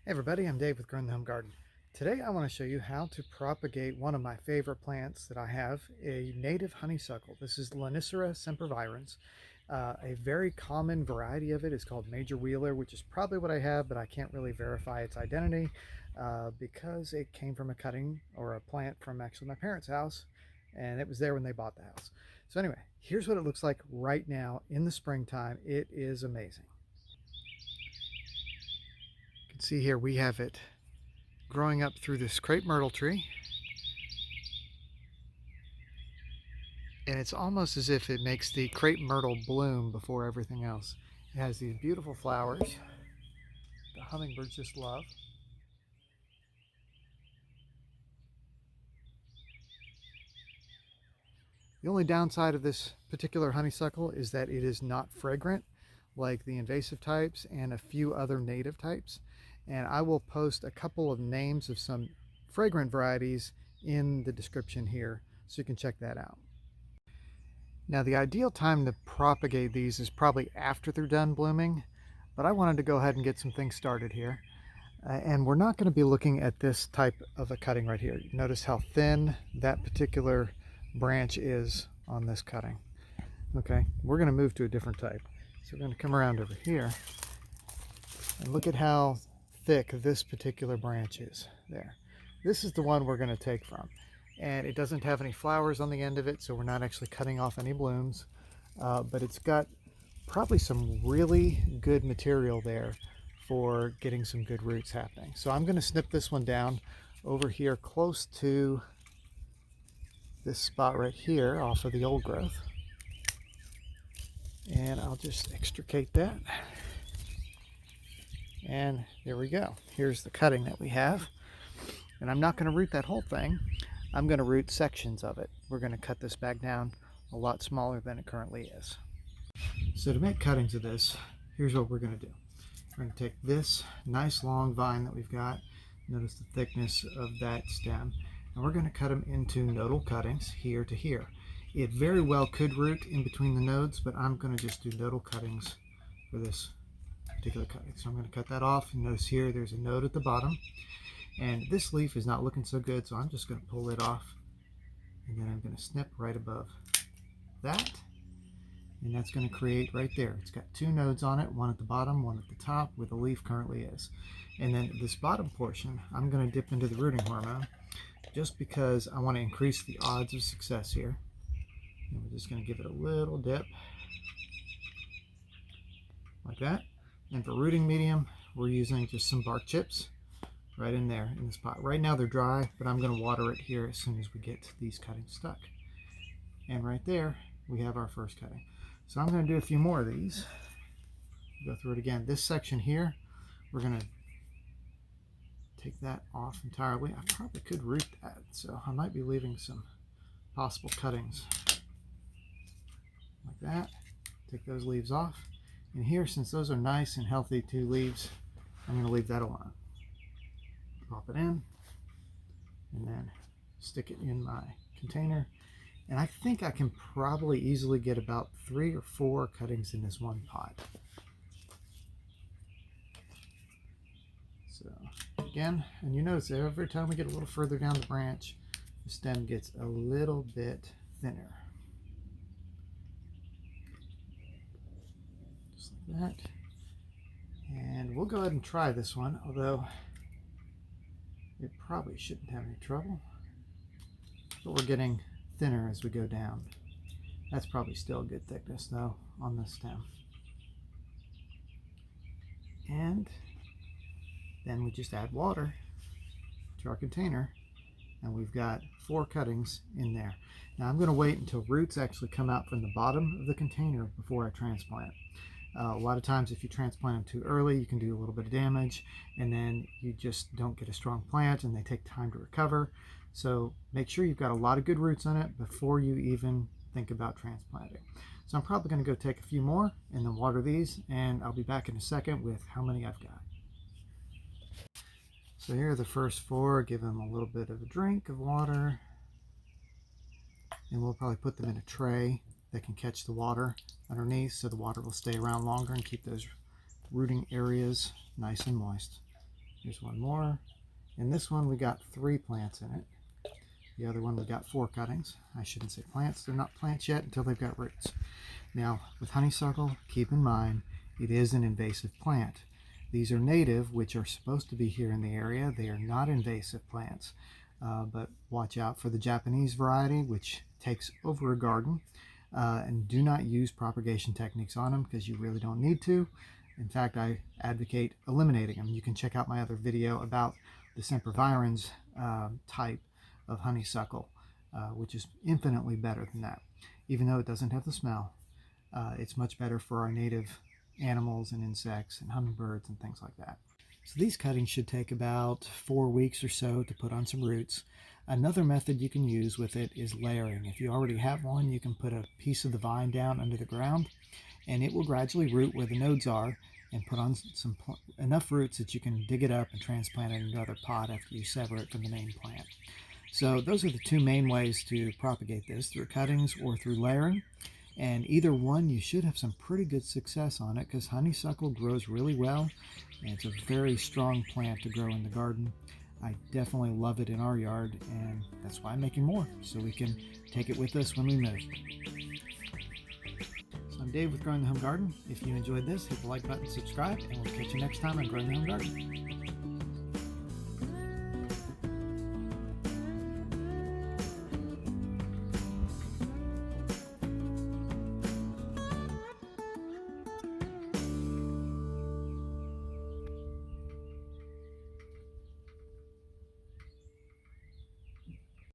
Hey everybody, I'm Dave with Grow in the Home Garden. Today I want to show you how to propagate one of my favorite plants that I have, a native honeysuckle. This is Lonicera sempervirens. A very common variety of it is called Major Wheeler, which is probably what I have, but I can't really verify its identity because it came from a cutting or a plant from actually my parents' house, and it was there when they bought the house. So anyway, here's what it looks like right now in the springtime. It is amazing. You can see here we have it growing up through this crepe myrtle tree, and it's almost as if it makes the crepe myrtle bloom before everything else. It has these beautiful flowers the hummingbirds just love. The only downside of this particular honeysuckle is that it is not fragrant like the invasive types and a few other native types. And I will post a couple of names of some fragrant varieties in the description here so you can check that out. Now the ideal time to propagate these is probably after they're done blooming, but I wanted to go ahead and get some things started here. And we're not going to be looking at this type of a cutting right here. Notice how thin that particular branch is on this cutting. Okay, we're going to move to a different type. So we're going to come around over here and look at how thick this particular branch is there. This is the one we're going to take from. And it doesn't have any flowers on the end of it, so we're not actually cutting off any blooms. But it's got probably some really good material there for getting some good roots happening. So I'm going to snip this one down over here close to this spot right here off of the old growth. And I'll just extricate that. And there we go. Here's the cutting that we have. And I'm not going to root that whole thing. I'm going to root sections of it. We're going to cut this back down a lot smaller than it currently is. So to make cuttings of this, here's what we're going to do. We're going to take this nice long vine that we've got. Notice the thickness of that stem. And we're going to cut them into nodal cuttings here to here. It very well could root in between the nodes, but I'm going to just do nodal cuttings for this particular cutting. So I'm going to cut that off. And notice here there's a node at the bottom. And this leaf is not looking so good, so I'm just going to pull it off. And then I'm going to snip right above that. And that's going to create right there. It's got two nodes on it, one at the bottom, one at the top, where the leaf currently is. And then this bottom portion, I'm going to dip into the rooting hormone just because I want to increase the odds of success here. And we're just going to give it a little dip like that. And for rooting medium, we're using just some bark chips right in there in the spot. Right now they're dry, but I'm going to water it here as soon as we get these cuttings stuck. And right there, we have our first cutting. So I'm going to do a few more of these. Go through it again. This section here, we're going to take that off entirely. I probably could root that, so I might be leaving some possible cuttings like that. Take those leaves off. And here, since those are nice and healthy two leaves, I'm going to leave that alone. Pop it in, and then stick it in my container. And I think I can probably easily get about 3 or 4 cuttings in this one pot. So again, and you notice every time we get a little further down the branch, the stem gets a little bit thinner. Just like that. And we'll go ahead and try this one, although it probably shouldn't have any trouble. But we're getting thinner as we go down. That's probably still a good thickness though on the stem. And then we just add water to our container, and we've got 4 cuttings in there. Now I'm going to wait until roots actually come out from the bottom of the container before I transplant. A lot of times if you transplant them too early, you can do a little bit of damage, and then you just don't get a strong plant and they take time to recover. So make sure you've got a lot of good roots on it before you even think about transplanting. So I'm probably going to go take a few more and then water these, and I'll be back in a second with how many I've got. So here are the first 4. Give them a little bit of a drink of water, and we'll probably put them in a tray that can catch the water underneath, so the water will stay around longer and keep those rooting areas nice and moist. Here's one more. In this one, we got 3 plants in it. The other one, we got 4 cuttings. I shouldn't say plants. They're not plants yet until they've got roots. Now, with honeysuckle, keep in mind, it is an invasive plant. These are native, which are supposed to be here in the area. They are not invasive plants. But watch out for the Japanese variety, which takes over a garden. And do not use propagation techniques on them because you really don't need to. In fact, I advocate eliminating them. You can check out my other video about the sempervirens type of honeysuckle, which is infinitely better than that. Even though it doesn't have the smell, it's much better for our native animals and insects and hummingbirds and things like that. So these cuttings should take about 4 weeks or so to put on some roots. Another method you can use with it is layering. If you already have one, you can put a piece of the vine down under the ground and it will gradually root where the nodes are and put on enough roots that you can dig it up and transplant it into another pot after you sever it from the main plant. So those are the 2 main ways to propagate this, through cuttings or through layering. And either one, you should have some pretty good success on it because honeysuckle grows really well and it's a very strong plant to grow in the garden. I definitely love it in our yard, and that's why I'm making more, so we can take it with us when we move. So I'm Dave with Growing the Home Garden. If you enjoyed this, hit the like button, subscribe, and we'll catch you next time on Growing the Home Garden.